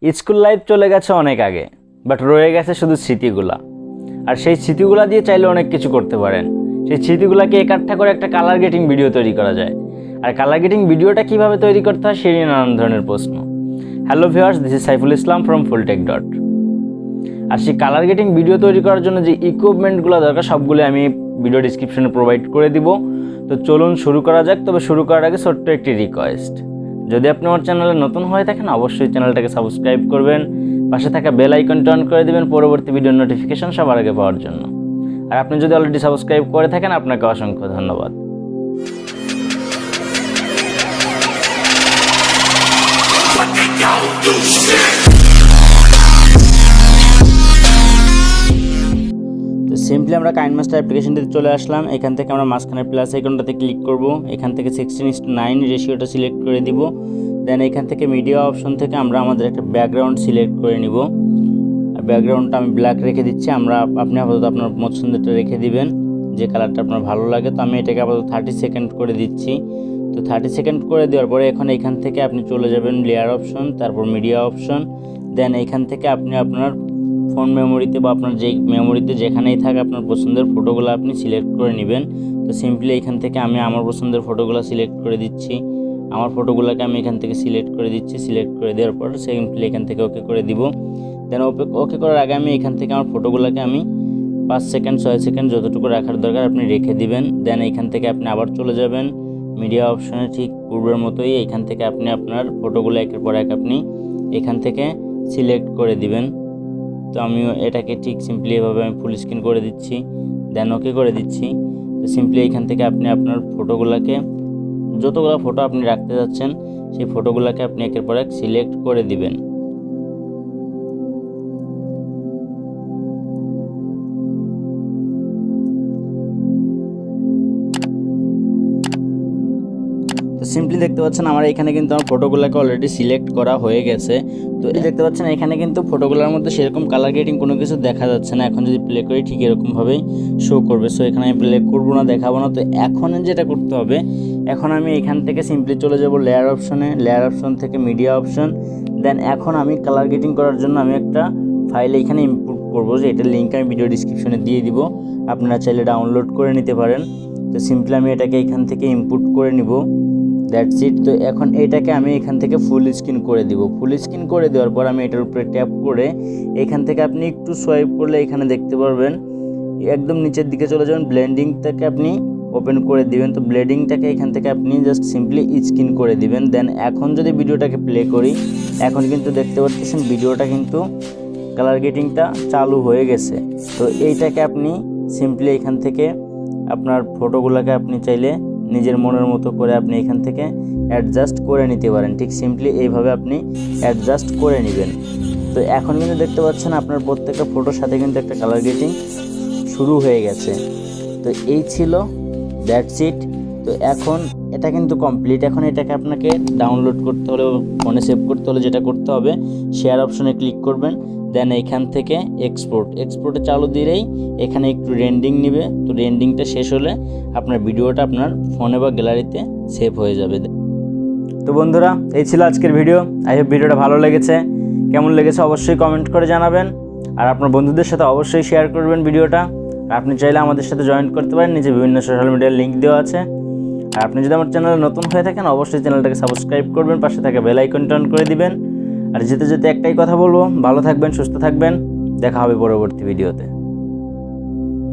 School life চলে গেছে অনেক আগে, বাট রয়ে গেছে শুধু স্মৃতিগুলা। আর সেই স্মৃতিগুলা দিয়ে চাইলে অনেক কিছু করতে পারেন। সেই স্মৃতিগুলাকে একাঠা করে একটা কালার গেটিং ভিডিও তৈরি করা যায়। আর কালার গেটিং ভিডিওটা কীভাবে তৈরি করতে হয় সেই নিয়ে নানান ধরনের প্রশ্ন। Hello viewers, this is Saiful Islam from full tech dot. আর সেই কালার গেটিং ভিডিও তৈরি করার জন্য যে ইকুইপমেন্টগুলো দরকার সবগুলো আমি ভিডিও ডিসক্রিপশনে প্রোভাইড করে দিব। তো চলুন শুরু করা যাক। তবে শুরু করার আগে ছোট্ট একটি রিকোয়েস্ট, যদি আপনি আমার চ্যানেলে নতুন হয়ে থাকেন অবশ্যই চ্যানেলটাকে সাবস্ক্রাইব করবেন, পাশে থাকা বেল আইকনটা অন করে দিবেন পরবর্তী ভিডিওর নোটিফিকেশন সবার আগে পাওয়ার জন্য। আর আপনি যদি অলরেডি সাবস্ক্রাইব করে থাকেন আপনাকে অসংখ্য ধন্যবাদ। তো সিম্পলি আমরা কাইনমাস্টার অ্যাপ্লিকেশনটিতে চলে আসলাম। এখান থেকে আমরা মাঝখানে প্লাস আইকনটাতে ক্লিক করব। এখান থেকে 16:9 রেশিওটা সিলেক্ট করে দিব। দেন এখান থেকে মিডিয়া অপশন থেকে আমরা আমাদের একটা ব্যাকগ্রাউন্ড সিলেক্ট করে নিব। আর ব্যাকগ্রাউন্ডটা আমি ব্ল্যাক রেখে দিচ্ছি। আপনি আপাতত আপনার পছন্দেরটা রেখে দিবেন, যে কালারটা আপনার ভালো লাগে। তো আমি এটাকে আপাতত 30 সেকেন্ড করে দিচ্ছি। তো 30 সেকেন্ড করে দেওয়ার পরে এখন এখান থেকে আপনি চলে যাবেন লেয়ার অপশন, তারপর মিডিয়া অপশন। দেন এখান থেকে আপনি আপনার ফোন মেমোরিতে বা আপনার যেই মেমোরিতে যেখানেই থাকে আপনার পছন্দের ফটোগুলো আপনি সিলেক্ট করে নেবেন। তো সিম্পলি এখান থেকে আমি আমার পছন্দের ফটোগুলো সিলেক্ট করে দিচ্ছি। আমার ফটোগুলোকে আমি এখান থেকে সিলেক্ট করে দিচ্ছি। সিলেক্ট করে দেওয়ার পর সিম্পলি এখান থেকে ওকে করে দিব। দেন ওকে করার আগে আমি এখান থেকে আমার ফটোগুলোকে আমি 5 সেকেন্ড 6 সেকেন্ড যতটুকু রাখার দরকার আপনি রেখে দিবেন। দেন এখান থেকে আপনি আবার চলে যাবেন মিডিয়া অপশনে, ঠিক পূর্বের মতোই এখান থেকে আপনি আপনার ফটোগুলো একের পর এক আপনি এখান থেকে সিলেক্ট করে দিবেন। তো আমিও এটাকে ঠিক সিম্পলি এভাবে আমি ফুল স্ক্রিন করে দিচ্ছি, দেন ওকে করে দিচ্ছি। তো সিম্পলি এখান থেকে আপনি আপনার ফটোগুলোকে যতগুলো ফটো আপনি রাখতে যাচ্ছেন সেই ফটোগুলোকে আপনি একের পর এক সিলেক্ট করে দিবেন। তো সিম্পলি দেখতে পাচ্ছেন আমার এখানে কিন্তু আমার ফটোগুলোকে অলরেডি সিলেক্ট করা হয়ে গেছে। তো দেখতে পাচ্ছেন এখানে কিন্তু ফটোগুলোর মধ্যে সেরকম কালার গ্রেডিং কোনো কিছু দেখা যাচ্ছে না। এখন যদি প্লে করি ঠিক এরকমভাবেই শো করবে। সো এখানে আমি প্লে করবো না, দেখাবো না। তো এখন যেটা করতে হবে, এখন আমি এখান থেকে সিম্পলি চলে যাব লেয়ার অপশনে, লেয়ার অপশন থেকে মিডিয়া অপশন। দেন এখন আমি কালার গ্রেডিং করার জন্য আমি একটা ফাইল এখানে ইনপুট করবো, যে এটার লিঙ্ক আমি ভিডিও ডিসক্রিপশনে দিয়ে দিব, আপনারা চাইলে ডাউনলোড করে নিতে পারেন। তো সিম্পলি আমি এটাকে এখান থেকে ইনপুট করে নিব। That's it. তো এখন এটাকে আমি এখান থেকে ফুল স্ক্রিন করে দিব। ফুল স্ক্রিন করে দেওয়ার পর আমি এটার উপরে ট্যাপ করে এখান থেকে আপনি একটু সোয়াইপ করলে এখানে দেখতে পারবেন একদম নিচের দিকে চলে যাবেন, ব্লেন্ডিংটাকে আপনি ওপেন করে দিবেন। তো ব্লেন্ডিংটাকে এখান থেকে আপনি জাস্ট সিম্পলি স্ক্রিন করে দিবেন। দেন এখন যদি ভিডিওটাকে প্লে করি, এখন কিন্তু দেখতে পাচ্ছেন ভিডিওটা কিন্তু কালার গেটিংটা চালু হয়ে গেছে। তো এইটাকে আপনি সিম্পলি এখান থেকে আপনার ফটোগুলোকে আপনি চাইলে নিজের মনের মতো করে আপনি এখান থেকে অ্যাডজাস্ট করে নিতে পারেন। ঠিক সিম্পলি এইভাবে আপনি অ্যাডজাস্ট করে নেবেন। তো এখন কিন্তু দেখতে পাচ্ছেন আপনার প্রত্যেকটা ফটোর সাথে কিন্তু একটা কালার গ্রেডিং শুরু হয়ে গেছে। তো এই ছিল, দ্যাটস ইট। তো এখন এটা কিন্তু কমপ্লিট। এখন এটাকে আপনাকে ডাউনলোড করতে হলে ফোনে সেভ করতে হলে যেটা করতে হবে, শেয়ার অপশনে ক্লিক করবেন। দেন এখান থেকে এক্সপোর্টে চালু দিলেই এখানে একটু রেন্ডিং নেবে। তো রেন্ডিংটা শেষ হলে আপনার ভিডিওটা আপনার ফোনে বা গ্যালারিতে সেভ হয়ে যাবে। তো বন্ধুরা, এই ছিল আজকের ভিডিও। আই হোপ ভিডিওটা ভালো লেগেছে। কেমন লেগেছে অবশ্যই কমেন্ট করে জানাবেন। আর আপনার বন্ধুদের সাথে অবশ্যই শেয়ার করবেন ভিডিওটা। আর আপনি চাইলে আমাদের সাথে জয়েন করতে পারেন, নিচে বিভিন্ন সোশ্যাল মিডিয়ার লিঙ্ক দেওয়া আছে। আর আপনি যদি আমার চ্যানেলে নতুন হয়ে থাকেন অবশ্যই চ্যানেলটাকে সাবস্ক্রাইব করবেন, পাশে থাকা বেল আইকনটা অন করে দিবেন। আর যেতে একটাই কথা বলবো, ভালো থাকবেন, সুস্থ থাকবেন। দেখা হবে পরবর্তী ভিডিওতে।